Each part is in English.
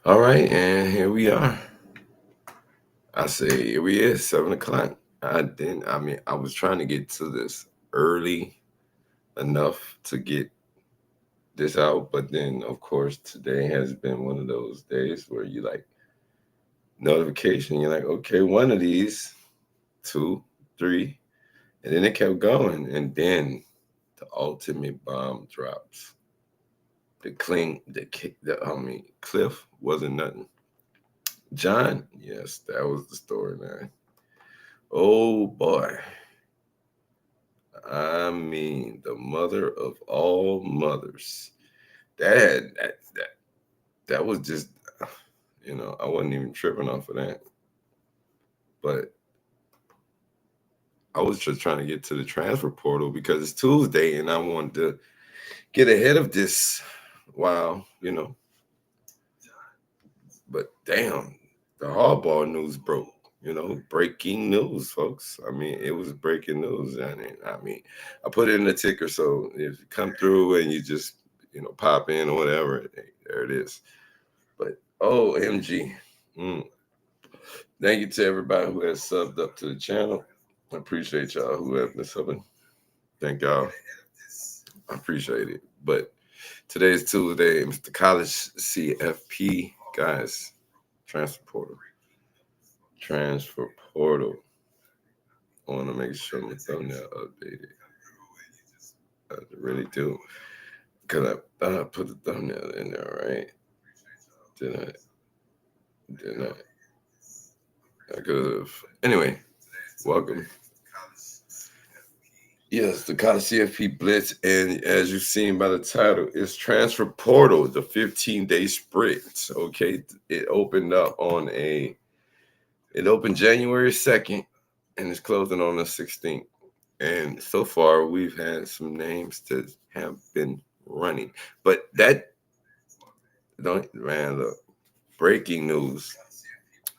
All right, and here we are. I say here we is, 7 o'clock. I was trying to get to this early enough to get this out, but then of course today has been one of those days where you like notification, you're like, okay, one of these, two, three, and then it kept going, and then the ultimate bomb drops. Cliff wasn't nothing. John, yes, that was the story, man. Oh boy. I mean, the mother of all mothers. That was just, I wasn't even tripping off of that. But I was just trying to get to the transfer portal because it's Tuesday and I wanted to get ahead of this. Wow, but damn, the hardball news broke. Breaking news, folks. I mean, it was breaking news. I mean, I put it in the ticker, so if you come through and you just, pop in or whatever, there it is. But OMG. Mm. Thank you to everybody who has subbed up to the channel. I appreciate y'all who have been subbing. Thank y'all. I appreciate it. But today is Tuesday, Mr. College CFP. Guys, transfer portal. Transfer portal. I want to make sure my thumbnail updated. I really do. Because I thought I put the thumbnail in there, right? Did I? Did I could have. Anyway, welcome. Yes, the College CFP Blitz, and as you've seen by the title, it's Transfer Portal, the 15-day sprint. Okay, it opened January 2nd, and it's closing on the 16th. And so far, we've had some names that have been running, but that don't man. Look, breaking news: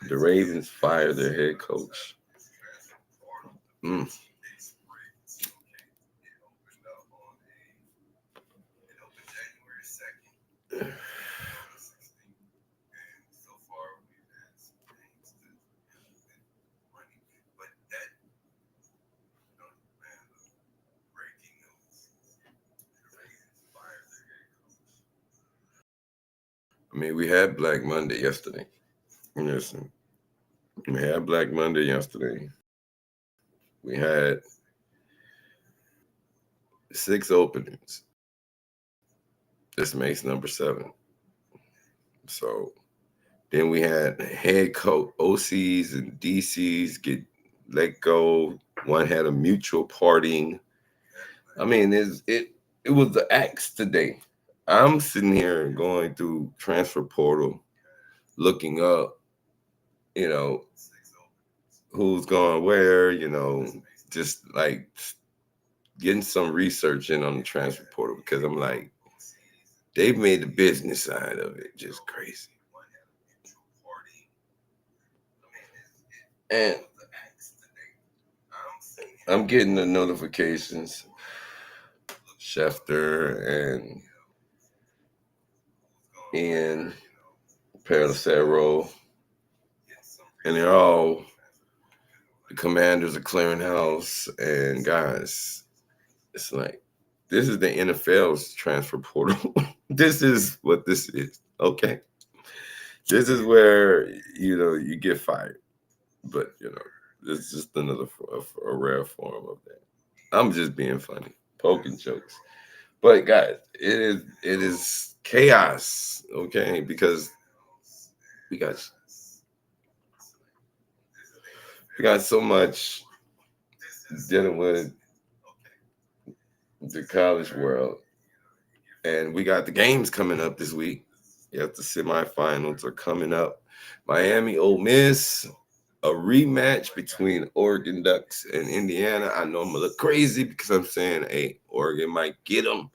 the Ravens fired their head coach. Mm. I mean, we had Black Monday yesterday. Listen, we had Black Monday yesterday. We had 6 openings. This makes number 7. So then we had head coach OCs and DCs get let go. One had a mutual parting. I mean, it was the axe today. I'm sitting here going through transfer portal, looking up, you know, who's going where, just like getting some research in on the transfer portal because I'm like, they've made the business side of it just crazy. And I'm getting the notifications, Schefter and Ian Pelissero, and they're all the commanders of clearinghouse. And guys, it's like this is the NFL's transfer portal. This is what this is. Okay, this is where you get fired, but it's just another a rare form of that. I'm just being funny, poking jokes. But guys, it is chaos, okay? Because we got we got so much dealing with the college world, and we got the games coming up this week. Yes, the semifinals are coming up. Miami, Ole Miss, a rematch between Oregon Ducks and Indiana. I know I'm gonna look crazy because I'm saying, hey, Oregon might get them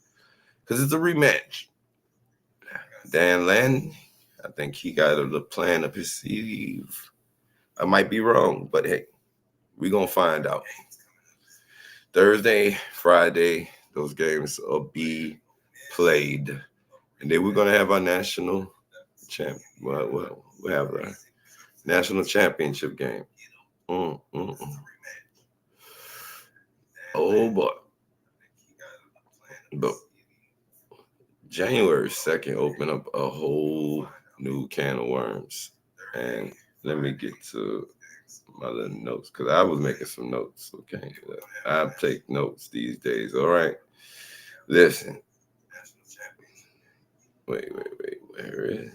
because it's a rematch. Dan Lanning, I think he got a plan up his sleeve. I might be wrong, but hey, we're gonna find out. Thursday, Friday, those games will be played. And then we're gonna have our national We have a national championship game. Mm, mm, mm. Oh boy, but January 2nd opened up a whole new can of worms, and let me get to my little notes because I was making some notes. Okay, I take notes these days. All right, listen. Wait. Where is it?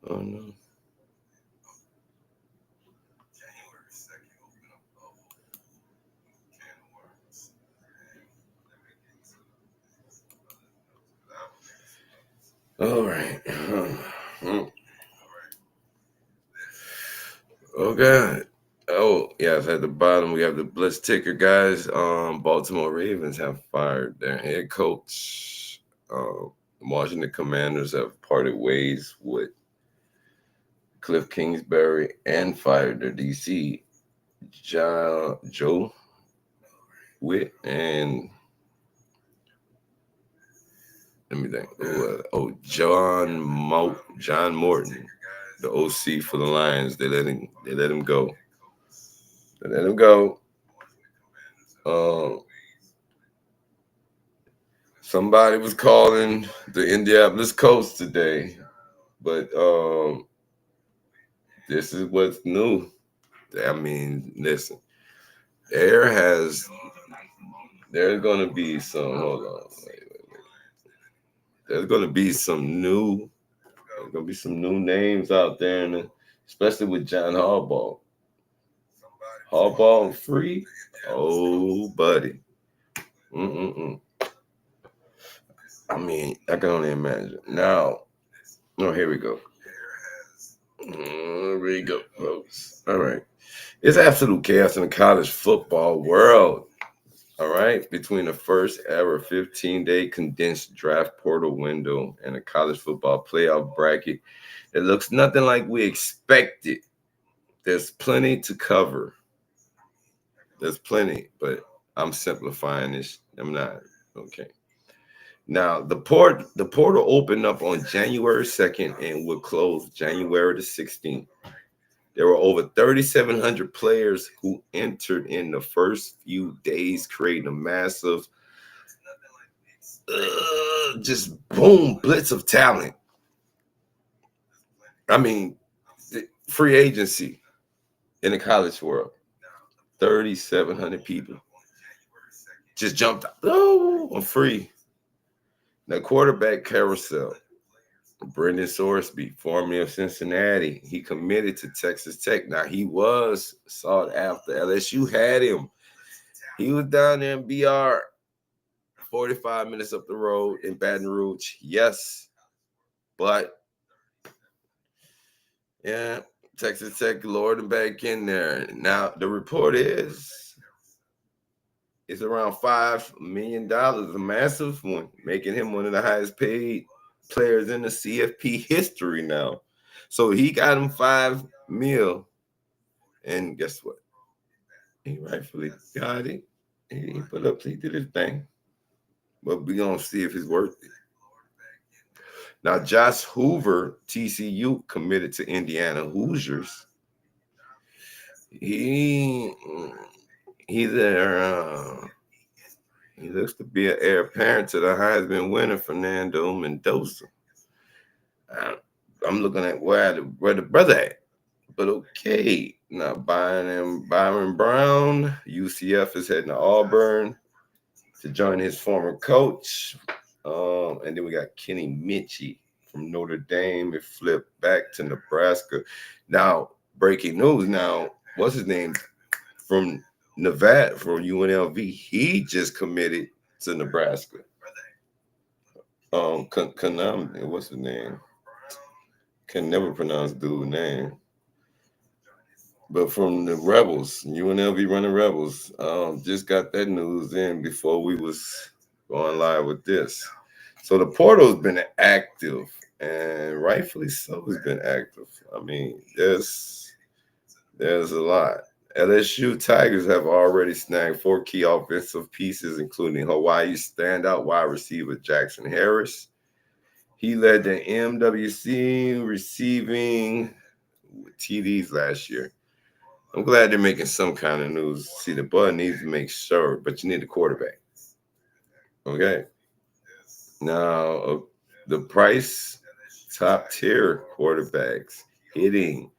Oh no. All right. Oh God. Oh yes, at the bottom we have the Blitz ticker, guys. Baltimore Ravens have fired their head coach. Washington Commanders have parted ways with Cliff Kingsbury and fired their DC Joe Witt and let me think. John Morton, the OC for the Lions. They let him go. They let him go. Um, Somebody was calling the Indianapolis Colts today, but this is what's new. I mean, listen, there has there's gonna be some. Hold on, wait. There's gonna be some new. There's gonna be some new names out there, and especially with John Harbaugh. Harbaugh free. Oh, buddy. Mm-mm-mm. I mean, I can only imagine. Now, oh, here we go. Here we go, folks. All right. It's absolute chaos in the college football world. All right. Between the first ever 15-day condensed draft portal window and a college football playoff bracket, it looks nothing like we expected. There's plenty to cover. There's plenty, but I'm simplifying this. I'm not. Okay. Now, the portal opened up on January 2nd and will close January the 16th. There were over 3,700 players who entered in the first few days, creating a massive, just boom, blitz of talent. I mean, free agency in the college world, 3,700 people just jumped out. Oh, I'm free. Now, quarterback carousel. Brendan Sorsby, formerly of Cincinnati, he committed to Texas Tech. Now, he was sought after. LSU had him. He was down there in BR, 45 minutes up the road in Baton Rouge. Yes, but yeah, Texas Tech lured him back in there. Now, the report is it's around $5 million, a massive one, making him one of the highest paid players in the CFP history now. So he got him 5 mil, and guess what? He rightfully got it. He did his thing. But we're gonna see if it's worth it. Now, Josh Hoover, TCU, committed to Indiana Hoosiers. He he's there. He looks to be an heir apparent to the Heisman winner Fernando Mendoza. Uh, I'm looking at where the brother at. But okay, now Byron Brown, UCF is heading to Auburn to join his former coach. And then we got Kenny Minchie from Notre Dame. It flipped back to Nebraska. Now, breaking news. Now, what's his name from Nevada, from UNLV? He just committed to Nebraska. Kanam, what's his name? Can never pronounce dude's name. But from the Rebels, UNLV running Rebels, just got that news in before we was going live with this. So the portal's been active, and rightfully so, it's been active. I mean, there's a lot. LSU Tigers have already snagged 4 key offensive pieces, including Hawaii standout wide receiver Jackson Harris. He led the MWC receiving TDs last year. I'm glad they're making some kind of news. See, the boy needs to make sure, but you need a quarterback. Okay. Now, the price top tier quarterbacks hitting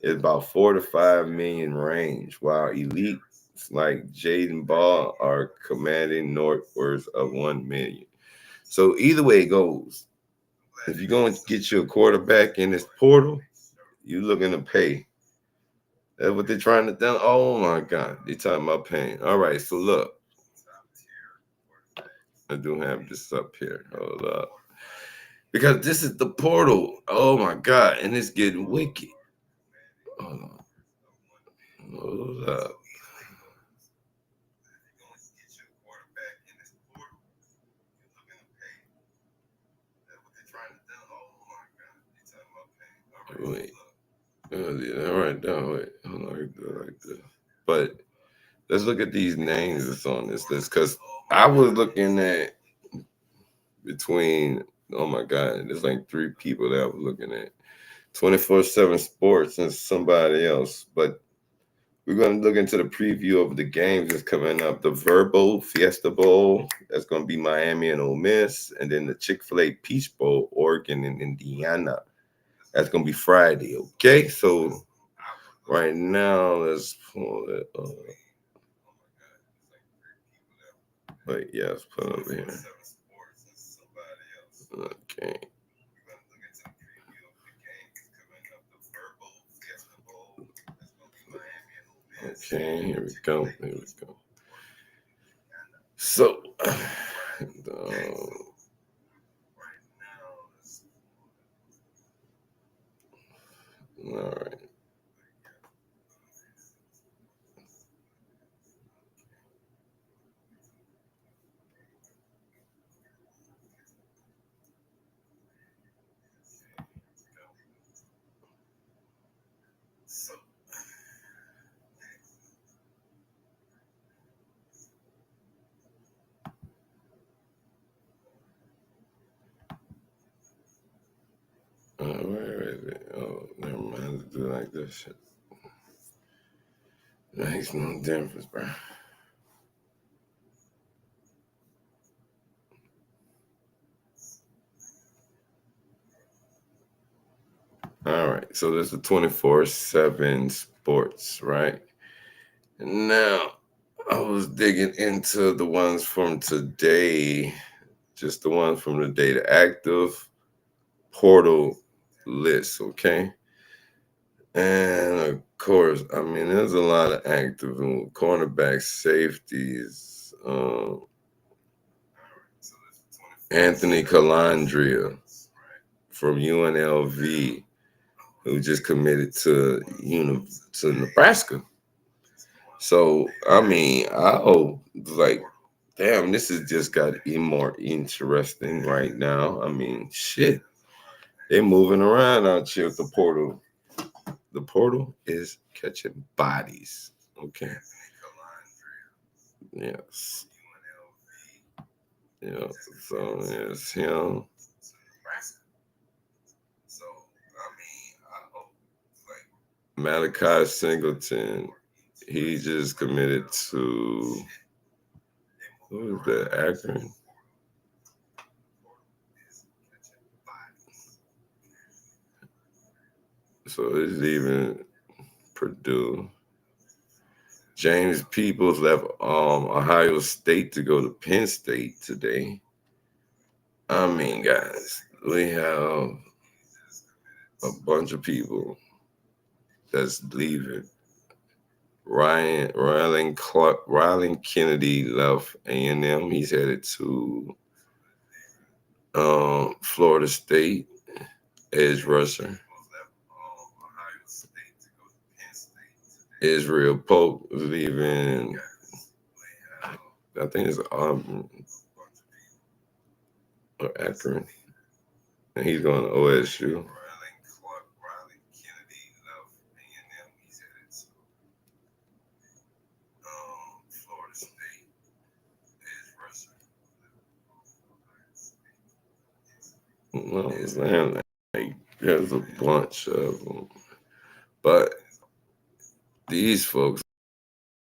is about 4 to 5 million range, while elites like Jaden Ball are commanding northwards of 1 million. So either way it goes, if you're going to get you a quarterback in this portal, you're looking to pay. That's what they're trying to do. Oh my God, they're talking about paying. All right, so look, I do have this up here. Hold up. Because this is the portal. Oh my God, and it's getting wicked. Hold on. Hold up. Wait. All right, no, wait. Hold on, I can do it like this. But let's look at these names that's on this list. Because I was looking at between, oh my God, there's like 3 people that I was looking at. 24/7 Sports and somebody else. But we're going to look into the preview of the games that's coming up. The Verbo Fiesta Bowl, that's going to be Miami and Ole Miss. And then the Chick-fil-A Peach Bowl, Oregon and Indiana. That's going to be Friday, okay? So right now, let's pull it up. Wait, yeah, let's put it over here. Okay. Okay, here we go. Here we go. So, all right. Where is it? Oh, never mind. Let's do it like this shit. Makes no difference, bro. All right. So this is 24/7 Sports, right? Now, I was digging into the ones from today, just the ones from the day, the active portal list, okay? And of course, I mean, there's a lot of active cornerbacks, safeties. Anthony Calandria from UNLV, who just committed to to Nebraska. So I mean, I hope like, damn, this has just got more interesting right now. I mean, shit, they're moving around out here at the portal. The portal is catching bodies. Okay. Yes. Yeah. So it's him. Malachi Singleton. He just committed to, who is that? Akron. So it's even Purdue. James Peoples left Ohio State to go to Penn State today. I mean, guys, we have a bunch of people that's leaving. Rylan Kennedy left A&M. He's headed to Florida State, edge rusher. Israel Pope is leaving. I think it's Auburn or Akron, and he's going to OSU. Well, man, like, there's a bunch of them. But these folks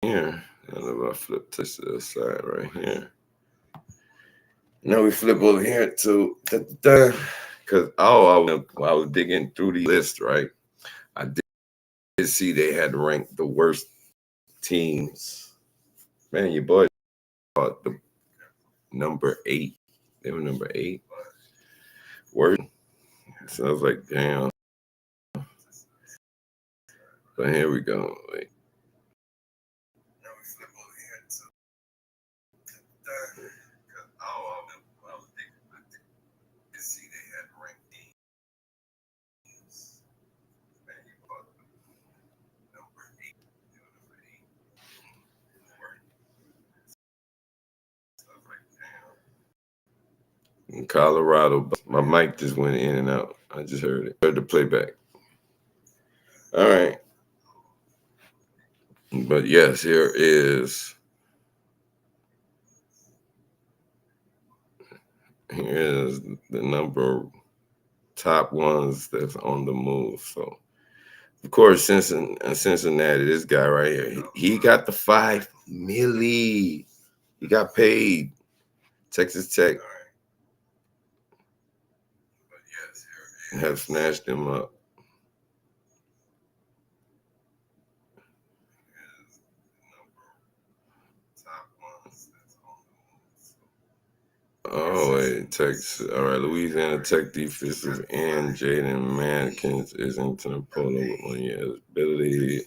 here, and if I flip this to the side right here. Now we flip over here to because I was digging through the list, right? I did see they had ranked the worst teams. Man, your boy thought the number 8. They were number 8. Worst. So I was like, damn. But here we go. Wait. In Colorado, my mic just went in and out. I just heard it. Heard the playback. All right. But yes, here is the number top ones that's on the move. So of course, Cincinnati, this guy right here, he got the 5 milli. He got paid. Texas Tech have snatched him up. Oh, wait, Texas. All right, Louisiana Tech defensive end Jaden Mankins is into the polo with 1 year's ability.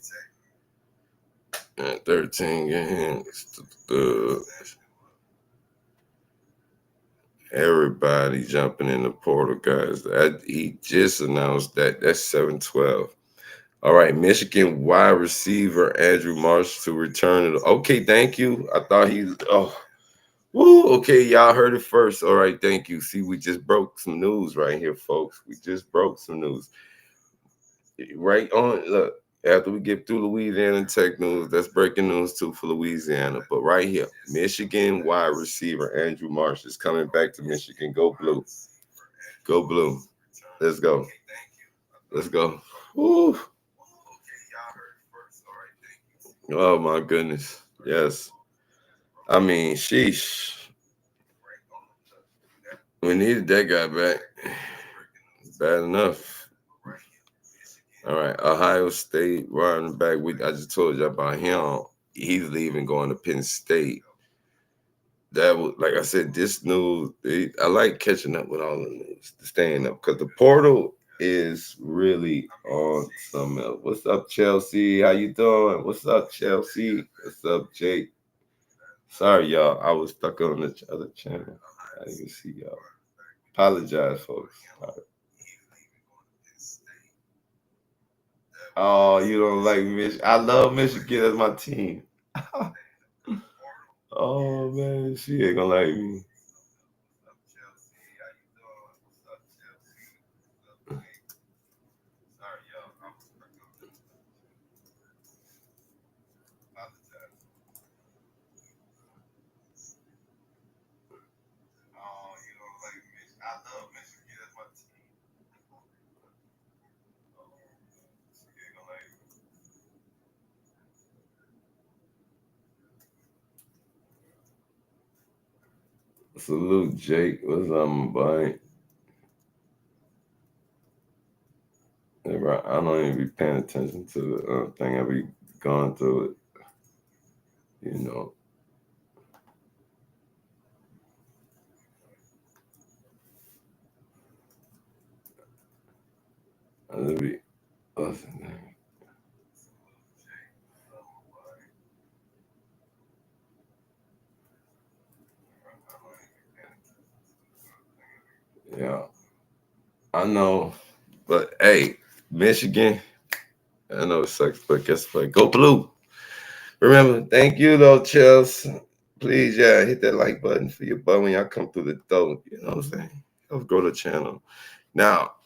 And 13 games. Everybody jumping in the portal, guys. He just announced that. That's 7-12. All right, Michigan wide receiver Andrew Marsh to return. Okay, thank you. I thought woo. Okay, y'all heard it first. All right, thank you. See, we just broke some news right here, folks. We just broke some news. Right on. Look, after we get through Louisiana Tech news, that's breaking news too for Louisiana. But right here, Michigan wide receiver Andrew Marsh is coming back to Michigan. Go blue. Go blue. Let's go. Let's go. Woo. Oh my goodness. Yes. I mean, sheesh. We needed that guy back. Bad enough. All right. Ohio State running back. I just told you about him. He's leaving, going to Penn State. That was, like I said, this news. I like catching up with all the news, staying up, because the portal is really on something else. What's up, Chelsea? How you doing? What's up, Chelsea? What's up, Jake? Sorry, y'all. I was stuck on the other channel. I didn't even see y'all. Apologize, folks. Oh, you don't like Michigan? I love Michigan as my team. Oh man, she ain't gonna like me. Salute, Jake. What's up, my boy? I don't even be paying attention to the thing. I be going through it, you know. I be, what's his name? Yeah, I know, but hey, Michigan. I know it sucks, but guess what? Go blue. Remember, thank you though, Chelsea. Please, yeah, hit that like button for your butt when y'all come through the door. You know what I'm saying? Let's go to the channel. Now,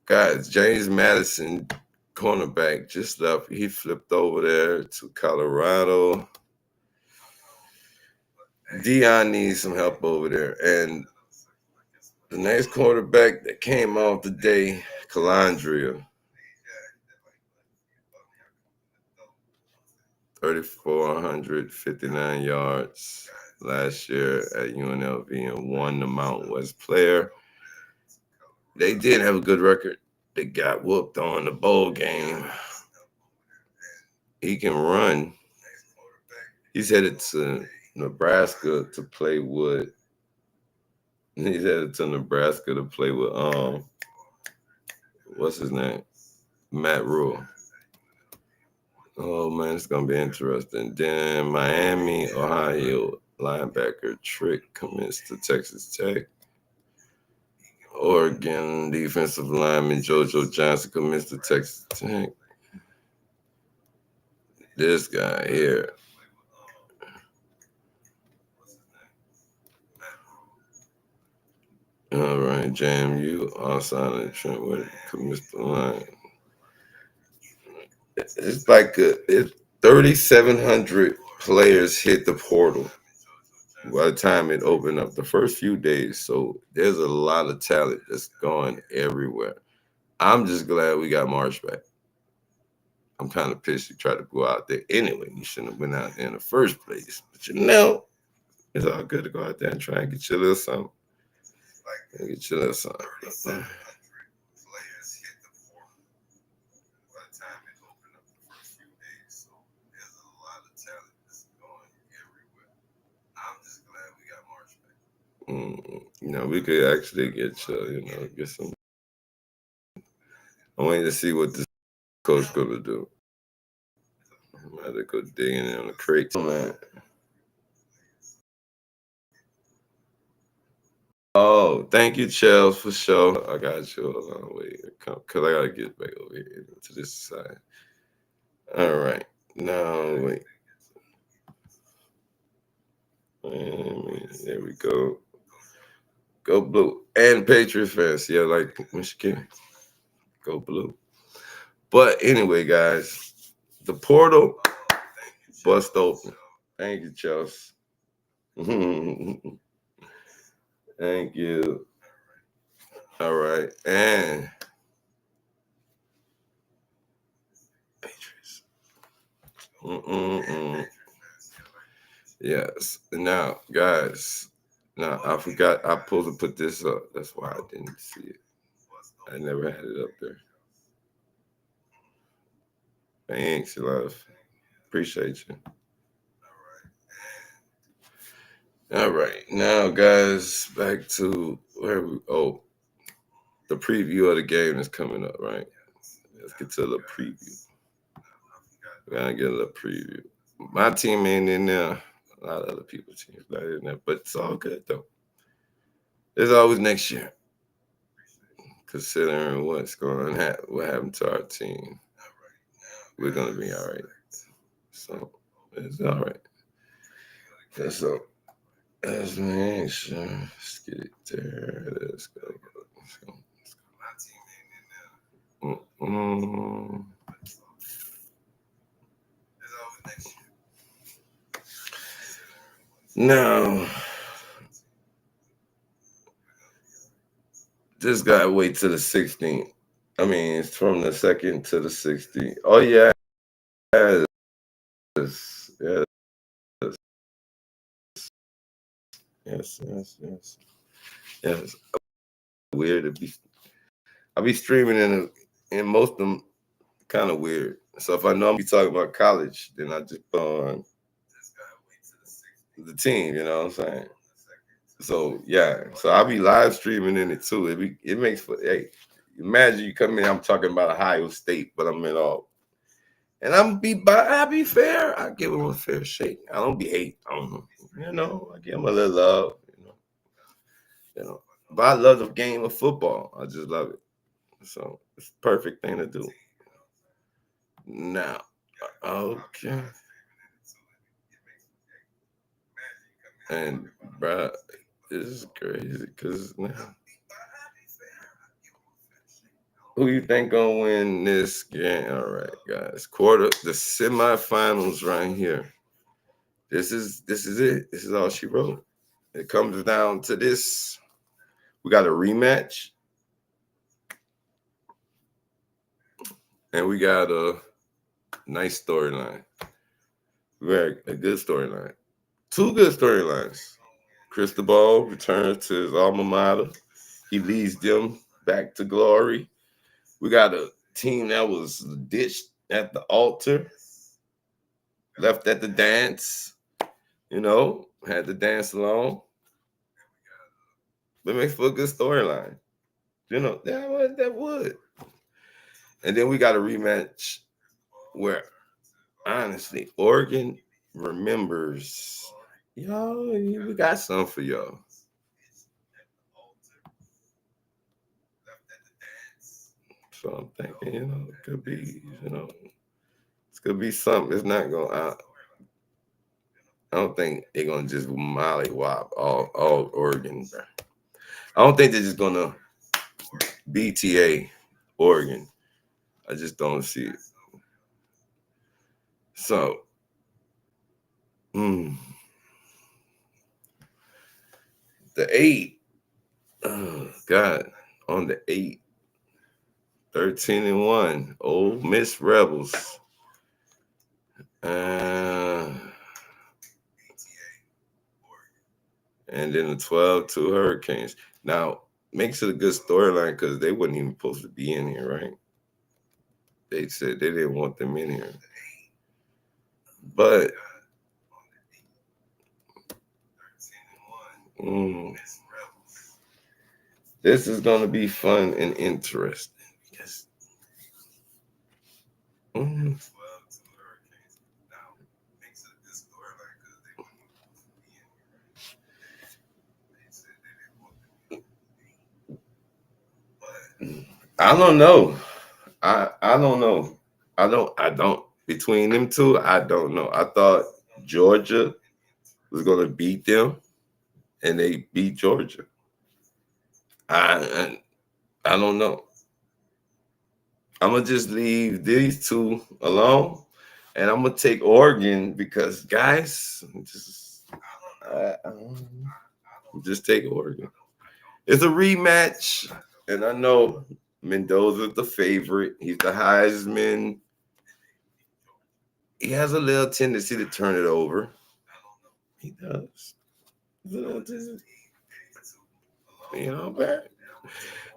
guys, James Madison, cornerback, just left. He flipped over there to Colorado. Dion needs some help over there. And The next quarterback that came off the day, Calandria, 3,459 yards last year at UNLV and won the Mountain West Player. They did have a good record. They got whooped on the bowl game. He can run. He's headed to Nebraska to play with. He's headed to Nebraska to play with what's his name? Matt Rule. Oh man, it's gonna be interesting. Then Miami, Ohio linebacker Trick commits to Texas Tech. Oregon defensive lineman JoJo Johnson commits to Texas Tech. This guy here. All right, JMU, Alsana Trentwood commits the line. It's like it's 3,700 players hit the portal by the time it opened up the first few days. So there's a lot of talent that's going everywhere. I'm just glad we got Marsh back. I'm kind of pissed you tried to go out there anyway. You shouldn't have went out there in the first place. But it's all good to go out there and try and get you a little something. Get you a little something. We could actually get get some. I'm waiting to see what this coach gonna do. I'm about to go digging in on the crates, man. Oh, thank you, Chels, for sure. I got you. Hold on, wait, because I gotta get back over here to this side. All right, now wait. There we go. Go Blue and Patriots fans. Yeah, like Michigan. Go Blue. But anyway, guys, the portal bust open. Thank you, Chelsea. Thank you. All right. And Patriots. Yes. Now, guys, I forgot. I supposed to put this up. That's why I didn't see it. I never had it up there. Thanks, love. Appreciate you. All right. Now, guys, back to where we. Oh, the preview of the game is coming up, right? Let's get to the preview. We're going to get a little preview. My team ain't in there. A lot of other people's teams not in there, but it's all good, though. There's always next year. Considering what's going to happen, what happened to our team, we're going to be all right. So, it's all right. So, that's my action. Let's get it there. Let's go. Now, this guy wait to the 16th. I mean, it's from the 2nd to the 16th. Oh, yeah. Yes. Yes. Weird to be. I be streaming in most of them kind of weird. So if I know I'm be talking about college, then I just put on the team. You know what I'm saying? So yeah. So I'll be live streaming in it too. It makes for hey. Imagine you come in. I'm talking about Ohio State, but I'm in all. And I be fair. I give them a fair shake. I don't be hate on them. I give them a little love. But I love the game of football. I just love it. So it's the perfect thing to do. Now, okay. And bruh, this is crazy because now, who you think gonna win this game? All right, guys. The semifinals right here. This is it. This is all she wrote. It comes down to this. We got a rematch. And we got a nice storyline. We got a good storyline. Two good storylines. Cristobal returns to his alma mater. He leads them back to glory. We got a team that was ditched at the altar, left at the dance, had to dance along. That makes for a good storyline. That would. And then we got a rematch where, honestly, Oregon remembers, y'all, we got something for y'all. So I'm thinking, it could be, it's gonna be something. It's not gonna. I don't think they're gonna just mollywop all Oregon. I don't think they're just gonna BTA Oregon. I just don't see it. So, the 8, oh God, on the 8, 13-1, Ole Miss Rebels. And then the 12-2 Hurricanes. Now, makes it a good storyline because they wasn't even supposed to be in here, right? They said they didn't want them in here. But this is going to be fun and interesting. Yes. I don't know. I don't know. I don't. Between them two, I don't know. I thought Georgia was going to beat them, and they beat Georgia. I don't know. I'm going to just leave these two alone, and I'm going to take Oregon because, guys, just take Oregon. It's a rematch, and I know Mendoza's the favorite. He's the Heisman. He has a little tendency to turn it over. He does.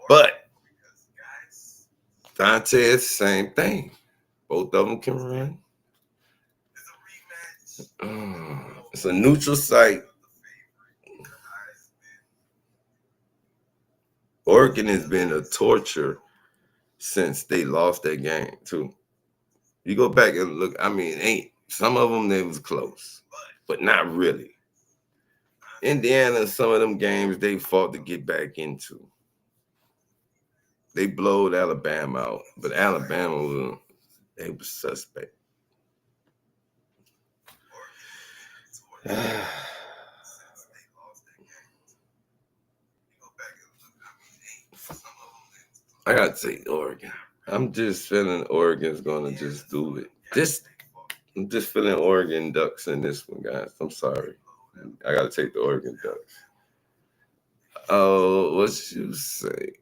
But Dante is the same thing. Both of them can run. It's a neutral site. Oregon has been a torture since they lost that game, too. You go back and look, some of them, they was close, but not really. Indiana, some of them games they fought to get back into. They blowed Alabama out, but Alabama they was suspect. I gotta take Oregon. I'm just feeling Oregon's gonna just do it. I'm just feeling Oregon Ducks in this one, guys. I'm sorry. I gotta take the Oregon Ducks. Oh, what you say?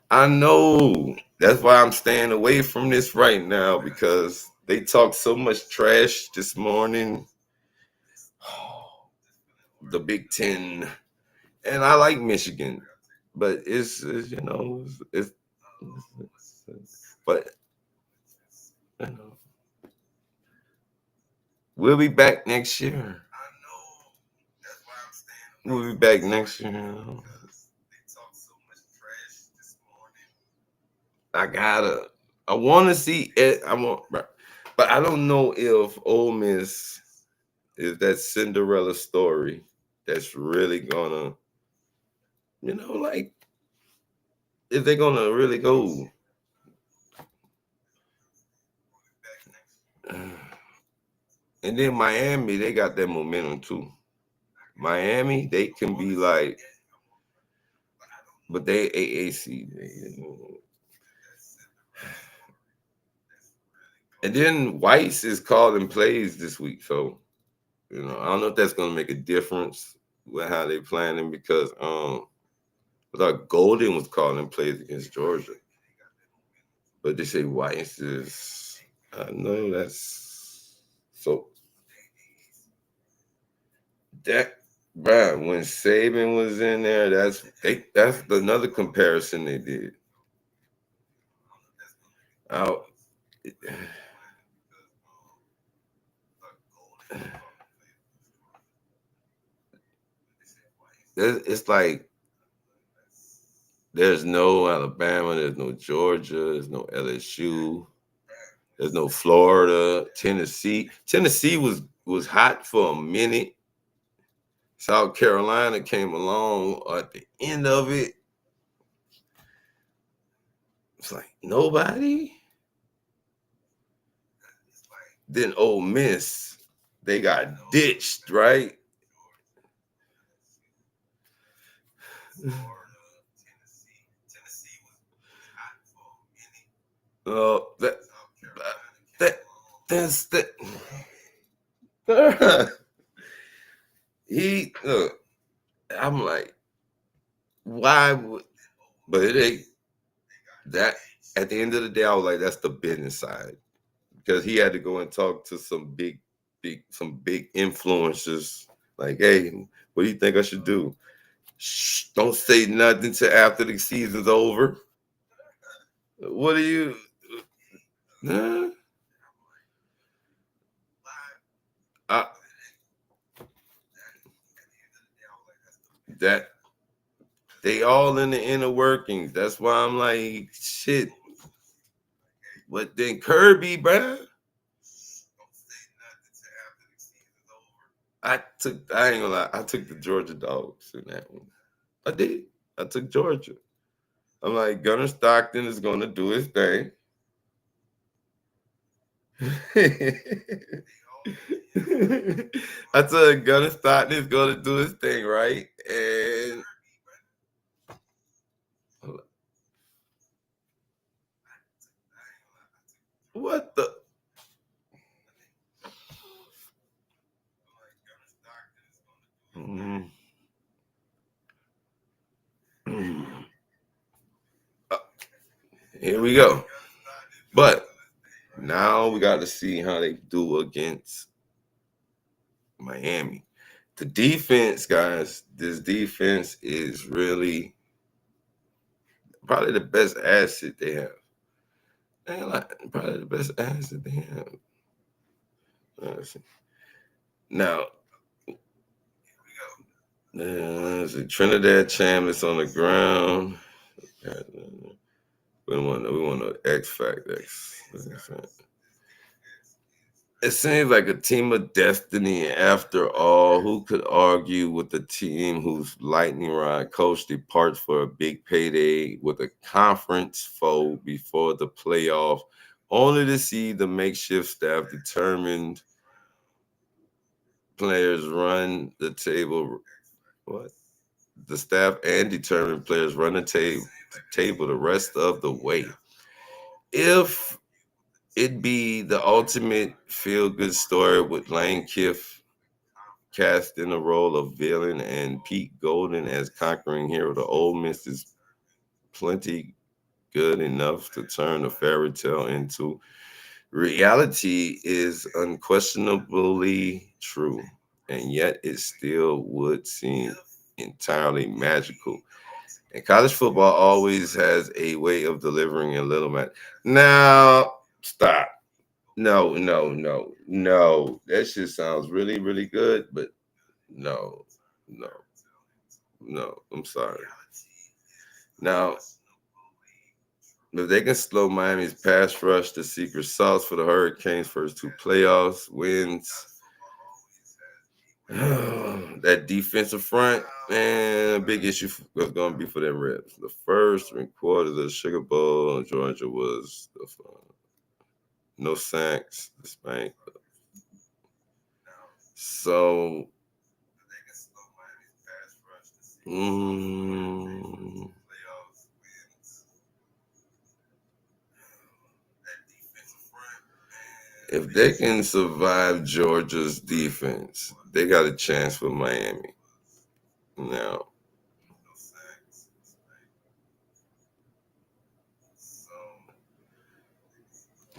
I know. That's why I'm staying away from this right now because they talked so much trash this morning. The Big Ten. And I like Michigan, but but we'll be back next year. We'll be back next year. I want to see it. But I don't know if Ole Miss is that Cinderella story that's really gonna, like, if they're gonna really go. And then Miami, they got that momentum too. Miami, they can be like, but they AAC. And then Weiss is calling plays this week, so You know, I don't know if that's gonna make a difference with how they planning because I thought Golden was calling plays against Georgia, but they say Weiss is. I know that's so that. Bruh, when Saban was in there, that's another comparison they did. Out, it's like there's no Alabama, there's no Georgia, there's no LSU, there's no Florida, Tennessee. Tennessee was hot for a minute. South Carolina came along at the end of it. It's like nobody. Then Ole Miss, they got ditched, right? Oh, that that's that. He look. I'm like, why would? But it ain't that. At the end of the day, I was like, that's the business side because he had to go and talk to some big influencers. Like, hey, what do you think I should do? Shh, don't say nothing till after the season's over. What do you? Nah, I, that they all in the inner workings. That's why I'm like, shit. But then Kirby, bruh, I ain't gonna lie, I took the Georgia dogs in that one. I did. I took Georgia. I'm like, Gunnar Stockton is gonna do his thing. I told Gunnar Stockton is gonna do his thing, right? And what the Mm. Uh, here we go. But now we got to see how they do against Miami. The defense, guys, this defense is really probably the best asset they have. Probably the best asset they have. Now, there's a Trinidad Chambliss on the ground. We want an X Factor. It seems like a team of destiny. After all, who could argue with a team whose lightning rod coach departs for a big payday with a conference foe before the playoff, only to see the makeshift staff determined players run the table. What? The staff and determined players run the table the rest of the way. If it be the ultimate feel good story with Lane Kiff cast in the role of villain and Pete Golden as conquering hero, the Ole Miss is plenty good enough to turn a fairy tale into reality is unquestionably true, and yet it still would seem entirely magical. And college football always has a way of delivering a little man. Now, stop. No, no, no, no. That shit sounds really, really good, but no, no, no. I'm sorry. Now, if they can slow Miami's pass rush, the secret sauce for the Hurricanes' first two playoffs wins, that defensive front, man, a big issue was going to be for them Reds. The first 3 quarters of the Sugar Bowl in Georgia was no sacks, the spank. So, mm, If they can survive Georgia's defense, they got a chance with Miami. Now,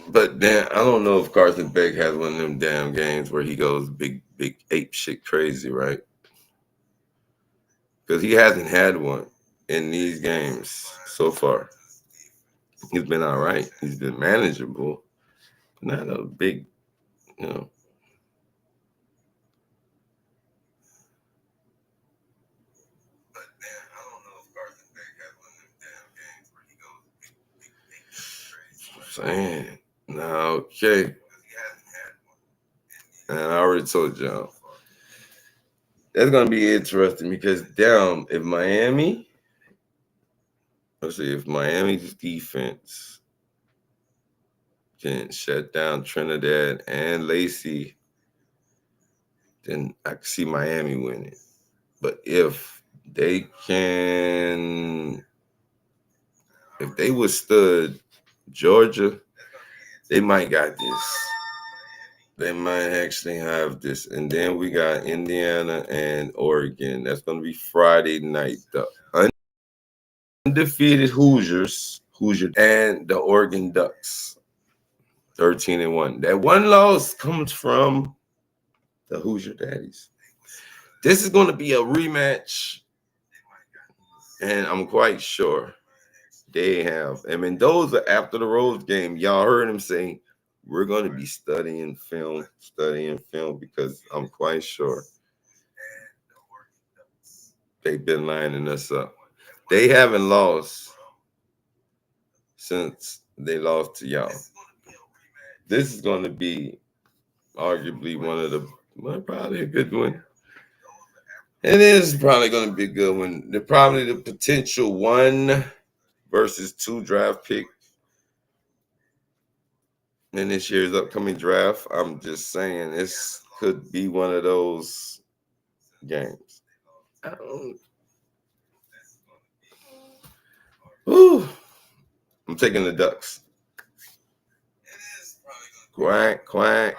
but then I don't know if Carson Beck has one of them damn games where he goes big ape shit crazy, right? Because he hasn't had one in these games so far. He's been all right. He's been manageable. Not a big, you know. Saying. Now, okay. And I already told y'all. That's gonna be interesting because damn, if Miami, let's see, if Miami's defense can shut down Trinidad and Lacey, then I can see Miami winning. But if they can, if they withstood Georgia, they might got this. They might actually have this. And then we got Indiana and Oregon. That's going to be Friday night. The undefeated Hoosiers, and the Oregon Ducks, 13-1. That one loss comes from the Hoosier Daddies. This is going to be a rematch, and I'm quite sure they have. I mean, those are after the Rose game. Y'all heard him say, we're going to be studying film, because I'm quite sure they've been lining us up. They haven't lost since they lost to y'all. This is going to be arguably one of the, well, probably a good one. It is probably going to be a good one. They're probably the potential 1 versus 2 draft pick in this year's upcoming draft. I'm just saying this could be one of those games. Whew. I'm taking the Ducks. Quack, quack.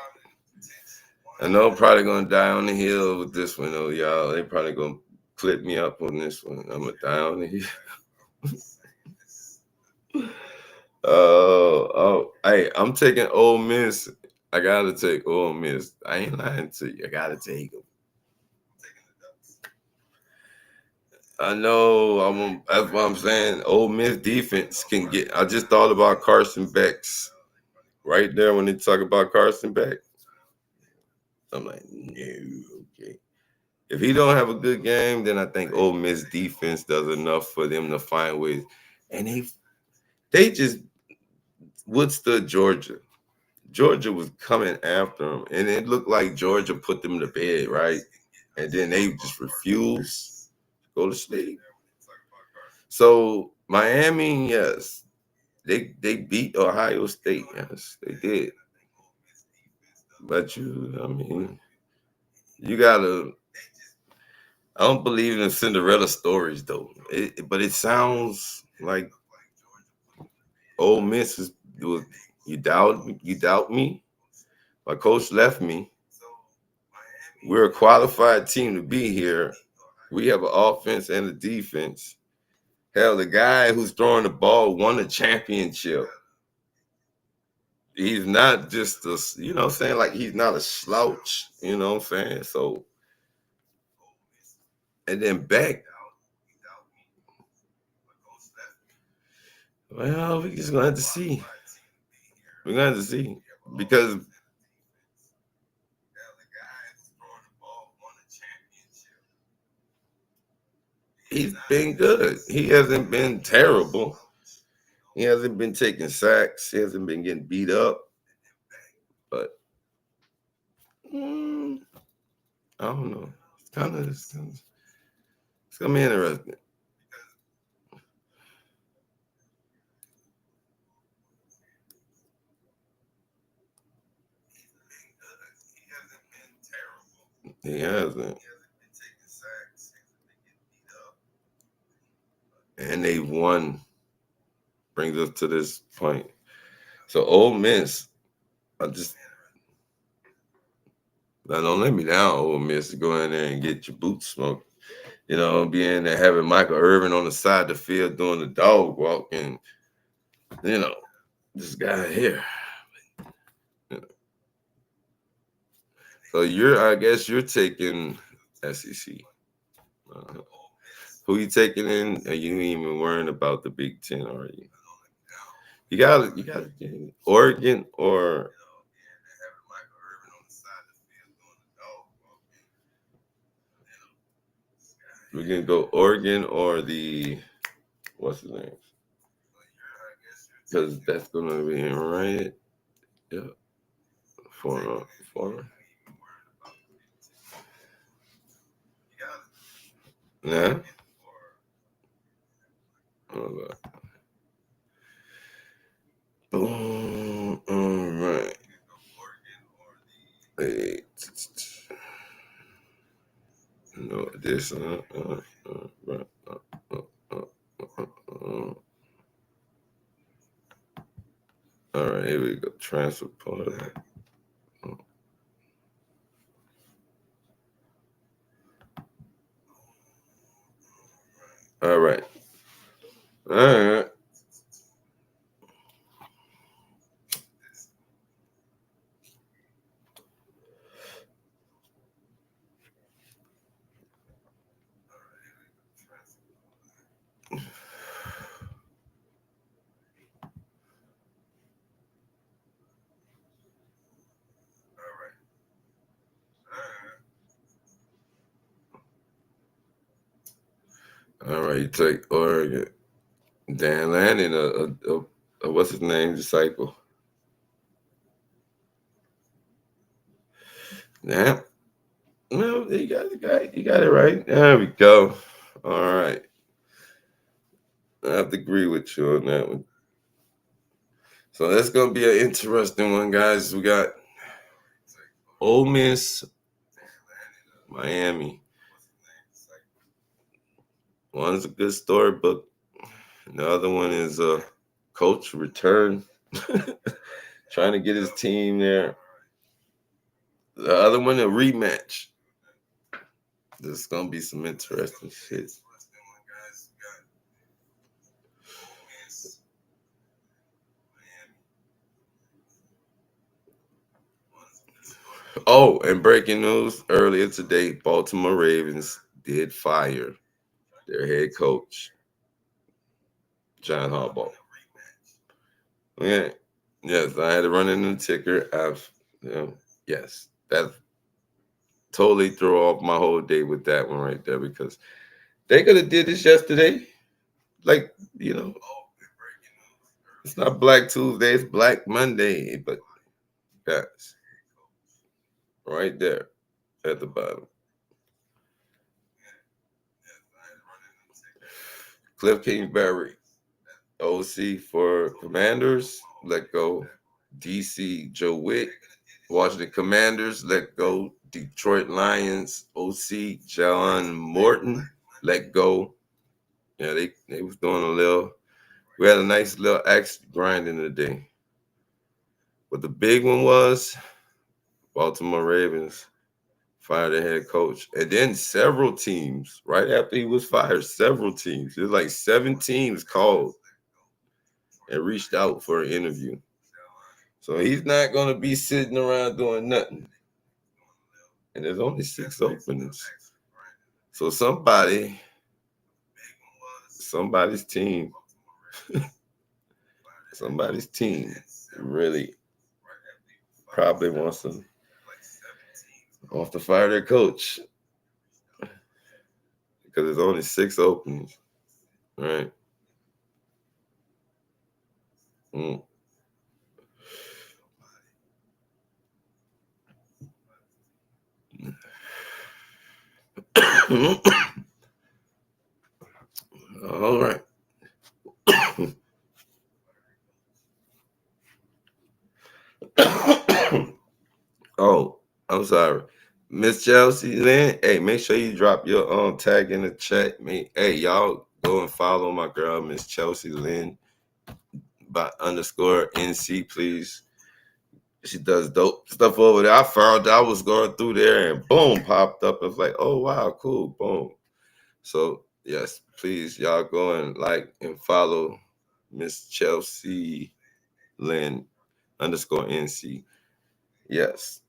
I know I'm probably going to die on the hill with this one, though, y'all. They probably going to clip me up on this one. I'm going to die on the hill. Hey, I'm taking Ole Miss. I got to take Ole Miss. I ain't lying to you. I got to take them. I know. That's what I'm saying. Ole Miss defense can get. I just thought about Carson Beck's right there when they talk about Carson Beck. I'm like, no, okay. If he don't have a good game, then I think Ole Miss defense does enough for them to find ways. And they just withstood Georgia. Georgia was coming after them, and it looked like Georgia put them to bed, right? And then they just refused to go to sleep. So Miami, yes, they beat Ohio State. Yes, they did. But I mean, you gotta. I don't believe in Cinderella stories though. But it sounds like Ole Miss is. You doubt me. My coach left me. We're a qualified team to be here. We have an offense and a defense. Hell, the guy who's throwing the ball won a championship. He's not just a, what I'm saying? Like, he's not a slouch, you know what I'm saying? So, and then Beck, well, we're just going to have to see. We're going to have to see. Because he's been good. He hasn't been terrible. He hasn't been taking sacks. He hasn't been getting beat up. But I don't know. It's gonna be interesting. He hasn't. And they've won. Brings us to this point. So Ole Miss, I just Now, don't let me down, Ole Miss, to go in there and get your boots smoked. Being there having Michael Irvin on the side of the field doing the dog walk, and this guy here. So I guess you're taking SEC. Uh, who you taking in? You ain't even worrying about the Big Ten, are you? You got Oregon or we can go Oregon or the what's his name? Because that's gonna be right. Yeah, for. Yeah. Boom. All right. Wait. No, this. Right. All right, here we go. Transfer portal. All right. All right. All right, you take Oregon. Dan Lanning, a what's his name, disciple. Yeah. No, you got it right. There we go. All right. I have to agree with you on that one. So that's gonna be an interesting one, guys. We got Ole Miss, Miami. One's a good storybook. And the other one is a coach return, trying to get his team there. The other one, a rematch. There's gonna be some interesting shit. Oh, and breaking news earlier today: Baltimore Ravens did fire their head coach, John Harbaugh. Yeah, yes, I had to run in the ticker. Yes, that totally threw off my whole day with that one right there because they could have did this yesterday. Like, it's not Black Tuesday, it's Black Monday, but that's right there at the bottom. Cliff Kingsbury, OC for Commanders, let go. DC Joe Wick, Washington Commanders, let go. Detroit Lions, OC John Morton, let go. Yeah, they was doing a little. We had a nice little axe grinding today. But the big one was Baltimore Ravens fired their head coach. And then several teams, right after he was fired, several teams. There's like 7 teams called and reached out for an interview. So he's not going to be sitting around doing nothing. And there's only 6 openings. So somebody's team, somebody's team really probably wants to fire their coach because there's only 6 openings, right? Mm. All right. Oh, I'm sorry. Miss Chelsea Lynn, hey, make sure you drop your tag in the chat. Hey, y'all go and follow my girl, Miss Chelsea Lynn by _NC, please. She does dope stuff over there. I found I was going through there and boom, popped up. I was like, oh wow, cool, boom. So yes, please, y'all go and like and follow Miss Chelsea Lynn underscore NC. Yes.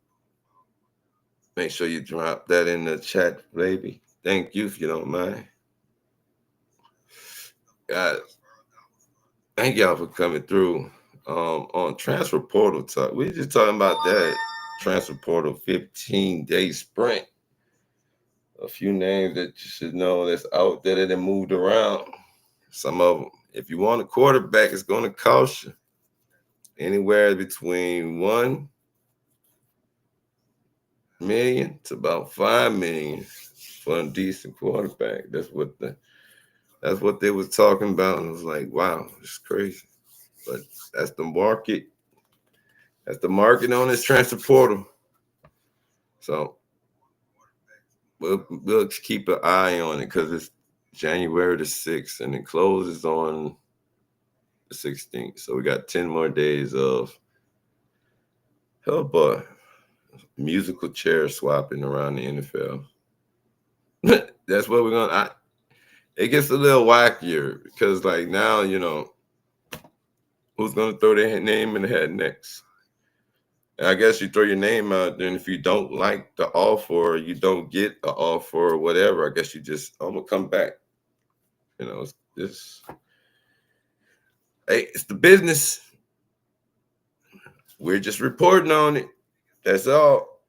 Make sure you drop that in the chat, baby. Thank you if you don't mind. Guys, thank y'all for coming through. On transfer portal talk. We just talking about that transfer portal 15-day sprint. A few names that you should know that's out there that moved around. Some of them. If you want a quarterback, it's going to cost you anywhere between 1 million to about 5 million for a decent quarterback. That's what they was talking about, and I was like, wow, it's crazy. But that's the market. That's the market on this transfer portal. So we'll keep an eye on it because it's January the 6th and it closes on the 16th. So we got 10 more days of boy, musical chair swapping around the NFL. That's what we're gonna. It gets a little wackier because like now who's gonna throw their name in the hat next. And I guess you throw your name out there, and if you don't like the offer, or you don't get the offer, or whatever, I guess you just I'm gonna come back. It's this. Hey, it's the business. We're just reporting on it. That's all.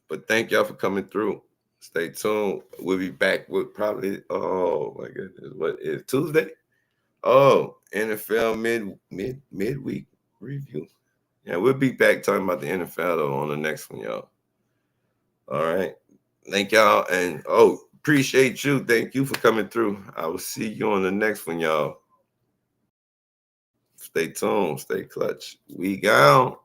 But thank y'all for coming through. Stay tuned. We'll be back with probably my goodness, what is Tuesday? Oh, NFL midweek review. Yeah, we'll be back talking about the NFL though on the next one, y'all. All right. Thank y'all. And appreciate you. Thank you for coming through. I will see you on the next one, y'all. Stay tuned. Stay clutch. We gone.